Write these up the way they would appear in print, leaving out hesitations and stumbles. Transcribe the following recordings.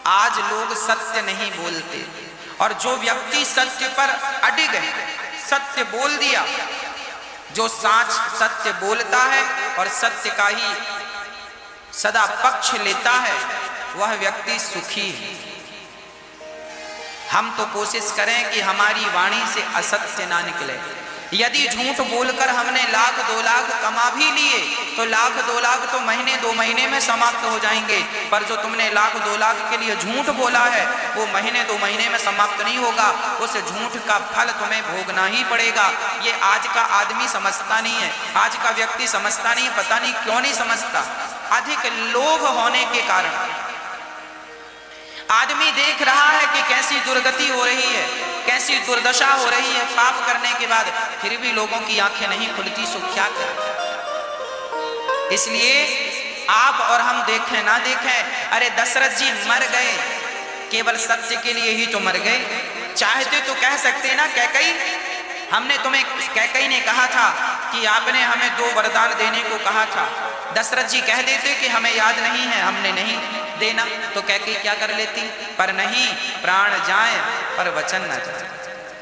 आज लोग सत्य नहीं बोलते, और जो व्यक्ति सत्य पर अडिग है, सत्य बोल दिया, जो साच सत्य बोलता है और सत्य का ही सदा पक्ष लेता है, वह व्यक्ति सुखी है। हम तो कोशिश करें कि हमारी वाणी से असत्य ना निकले। यदि झूठ बोलकर हमने 1,00,000 2,00,000 कमा भी लिए तो 1,00,000 2,00,000 तो महीने 2 महीने में समाप्त हो जाएंगे, पर जो तुमने 1,00,000 2,00,000 के लिए झूठ बोला है वो महीने 2 महीने में समाप्त नहीं होगा। उस झूठ का फल तुम्हें भोगना ही पड़ेगा। ये आज का आदमी समझता नहीं है, आज का व्यक्ति समझता नहीं, पता नहीं क्यों नहीं समझता। अधिक लोभ होने के कारण आदमी देख रहा है कि कैसी दुर्गति हो रही है, कैसी दुर्दशा हो रही है पाप करने के बाद, फिर भी लोगों की आंखें नहीं खुलती। सो क्या करें? इसलिए आप और हम देखें ना देखें, अरे दशरथ जी मर गए केवल सत्य के लिए ही तो मर गए। चाहते तो कह सकते ना, कैकई हमने तुम्हें, कैकई ने कहा था कि आपने हमें 2 वरदान देने को कहा था। दशरथ जी कह देते कि हमें याद नहीं है, हमने नहीं देना, तो कैकई क्या कर लेती, पर नहीं, प्राण जाए पर वचन न जाए।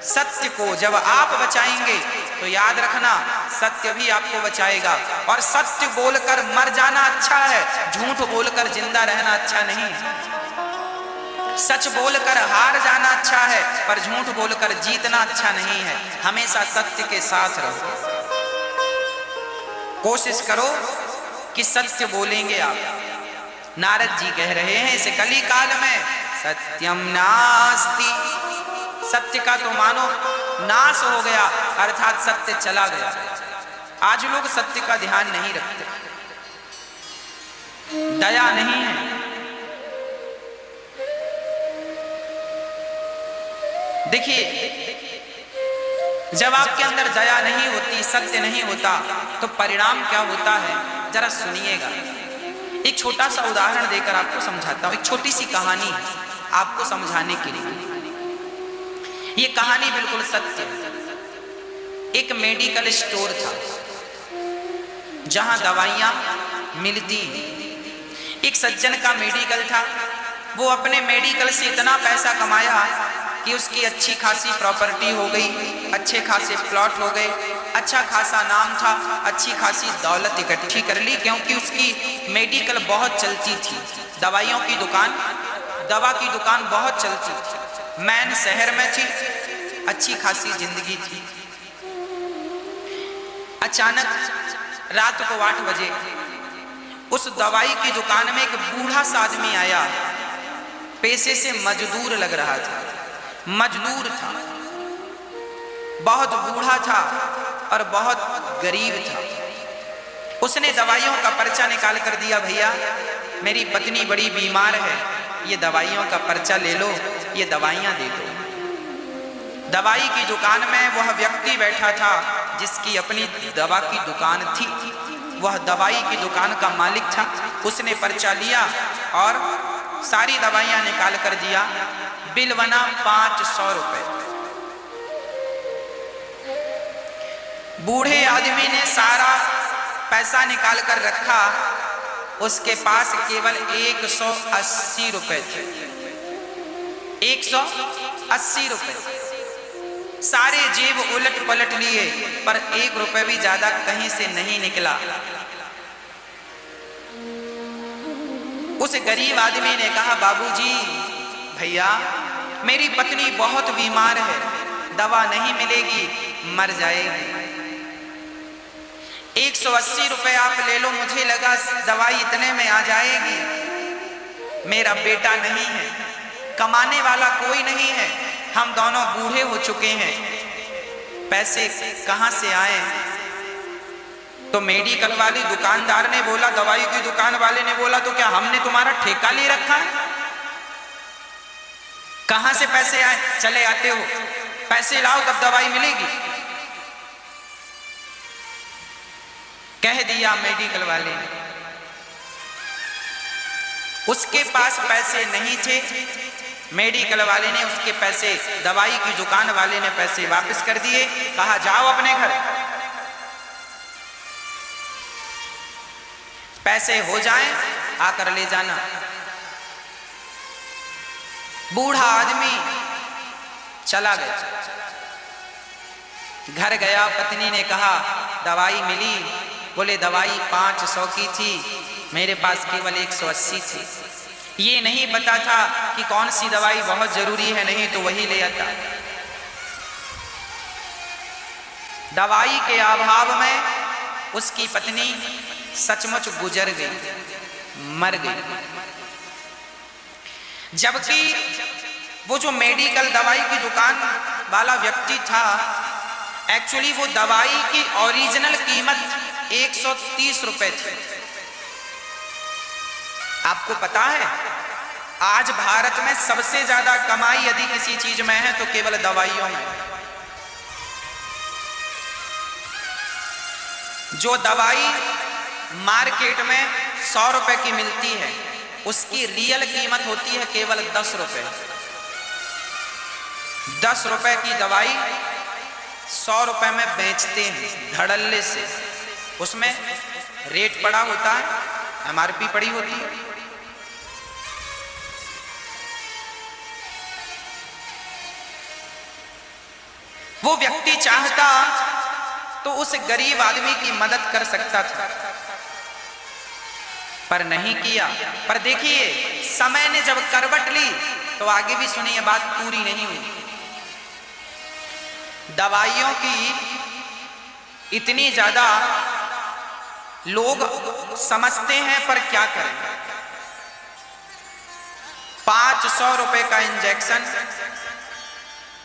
सत्य को जब आप बचाएंगे तो याद रखना सत्य भी आपको बचाएगा। और सत्य बोलकर मर जाना अच्छा है, झूठ बोलकर जिंदा रहना अच्छा नहीं है। सच बोलकर हार जाना अच्छा है, पर झूठ बोलकर जीतना अच्छा नहीं है। हमेशा सत्य के साथ रहो, कोशिश करो कि सत्य बोलेंगे आप। नारद जी कह रहे हैं इस कली काल में सत्यम नास्ति, सत्य का तो मानो नाश हो गया, अर्थात सत्य चला गया। आज लोग सत्य का ध्यान नहीं रखते, दया नहीं है। देखिए, जब आपके अंदर दया नहीं होती, सत्य नहीं होता, तो परिणाम क्या होता है जरा सुनिएगा। एक छोटा सा उदाहरण देकर आपको समझाता हूं, एक छोटी सी कहानी आपको समझाने के लिए। ये कहानी बिल्कुल सत्य है। एक मेडिकल स्टोर था जहां दवाइयां मिलती। एक सज्जन का मेडिकल था, वो अपने मेडिकल से इतना पैसा कमाया कि उसकी अच्छी खासी प्रॉपर्टी हो गई, अच्छे खासे प्लॉट हो गए, अच्छा खासा नाम था, अच्छी खासी दौलत इकट्ठी कर ली, क्योंकि उसकी मेडिकल बहुत चलती थी। दवाइयों की दुकान, दवा की दुकान बहुत चलती थी, मैन शहर में थी, अच्छी खासी जिंदगी थी। अचानक रात को 8 बजे उस दवाई की दुकान में एक बूढ़ा सा आदमी आया। पेशे से मजदूर लग रहा था, मजदूर था, बहुत बूढ़ा था और बहुत गरीब था। उसने दवाइयों का पर्चा निकाल कर दिया, भैया मेरी पत्नी बड़ी बीमार है, ये दवाइयों का पर्चा ले लो, ये दवाइयां दे दो। दवाई की दुकान में वह व्यक्ति बैठा था जिसकी अपनी दवा की दुकान थी, वह दवाई की दुकान का मालिक था। उसने पर्चा लिया और सारी दवाइयां निकाल कर दिया। बिल बना 500 रुपए। बूढ़े आदमी ने सारा पैसा निकाल कर रखा, उसके पास केवल 180 रुपए थे। 180 रुपए। सारे जेब उलट पलट लिए, पर 1 रुपए भी ज्यादा कहीं से नहीं निकला। उस गरीब आदमी ने कहा, बाबूजी, भैया मेरी पत्नी बहुत बीमार है, दवा नहीं मिलेगी, मर जाएगी। 180 रुपए आप ले लो, मुझे लगा दवाई इतने में आ जाएगी। मेरा बेटा नहीं है, कमाने वाला कोई नहीं है, हम दोनों बूढ़े हो चुके हैं, पैसे कहां से आए? तो मेडिकल वाली दुकानदार ने बोला, दवाई की दुकान वाले ने बोला, तो क्या हमने तुम्हारा ठेका ले रखा है? कहां से पैसे आए? चले आते हो, पैसे लाओ तब दवाई मिलेगी, कह दिया मेडिकल वाले ने। उसके पास पैसे नहीं थे, मेडिकल वाले ने उसके पैसे, दवाई की दुकान वाले ने पैसे वापस कर दिए। कहा जाओ अपने घर, पैसे हो जाएं आकर ले जाना। बूढ़ा आदमी चला गया। घर गया, पत्नी ने कहा दवाई मिली? बोले दवाई 500 की थी, मेरे पास केवल 180 थी। ये नहीं पता था कि कौन सी दवाई बहुत जरूरी है, नहीं तो वही ले आता। दवाई के अभाव में उसकी पत्नी सचमुच गुजर गई, मर गई। जबकि वो जो मेडिकल दवाई की दुकान वाला व्यक्ति था, एक्चुअली वो दवाई की ओरिजिनल कीमत 130 रुपए थी। आपको पता है आज भारत में सबसे ज्यादा कमाई यदि किसी चीज में है तो केवल दवाइयों में। जो दवाई मार्केट में 100 रुपए की मिलती है, उसकी रियल कीमत होती है केवल 10 रुपए। 10 रुपए की दवाई 100 रुपए में बेचते हैं धड़ल्ले से। उसमें रेट पड़ा होता है, MRP पड़ी होती है। वो व्यक्ति चाहता तो उस गरीब आदमी की मदद कर सकता था, पर नहीं किया। पर देखिए समय ने जब करवट ली तो आगे भी सुनिए, बात पूरी नहीं हुई। दवाइयों की इतनी ज्यादा लोग समझते हैं, पर क्या करें। 500 रुपए का इंजेक्शन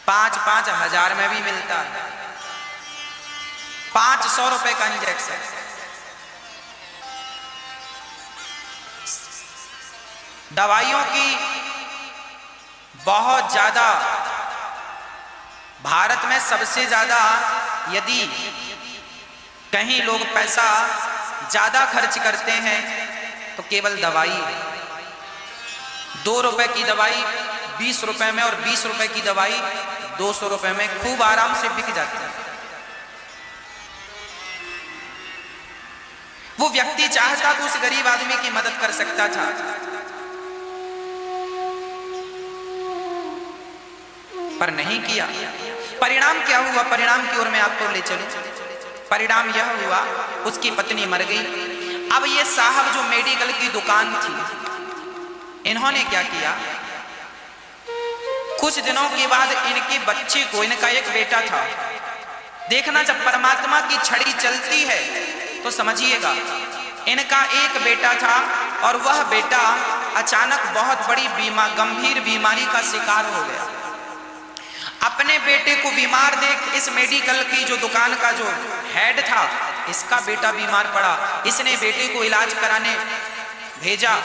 5-5 हजार में भी मिलता है। 500 रुपए का इंजेक्शन। दवाइयों की बहुत ज्यादा, भारत में सबसे ज्यादा यदि कहीं लोग पैसा ज्यादा खर्च करते हैं तो केवल दवाई। 2 रुपए की दवाई 20 रुपए में, और 20 रुपए की दवाई 200 रुपए में खूब आराम से बिक जाती है। वो व्यक्ति चाहता तो उस गरीब आदमी की मदद कर सकता था, पर नहीं किया। परिणाम क्या हुआ? परिणाम की ओर मैं आपको ले चलूं। परिणाम यह हुआ, उसकी पत्नी मर गई। अब ये साहब जो मेडिकल की दुकान थी, इन्होंने क्या किया, कुछ दिनों के बाद इनके बच्चे को, इनका एक बेटा था, देखना जब परमात्मा की छड़ी चलती है तो समझिएगा, इनका एक बेटा था और वह बेटा अचानक बहुत बड़ी गंभीर बीमारी का शिकार हो गया। अपने बेटे को बीमार देख इस मेडिकल की जो दुकान का जो हेड था, इसका बेटा बीमार पड़ा। इसने बेटे को इलाज कराने भेजा।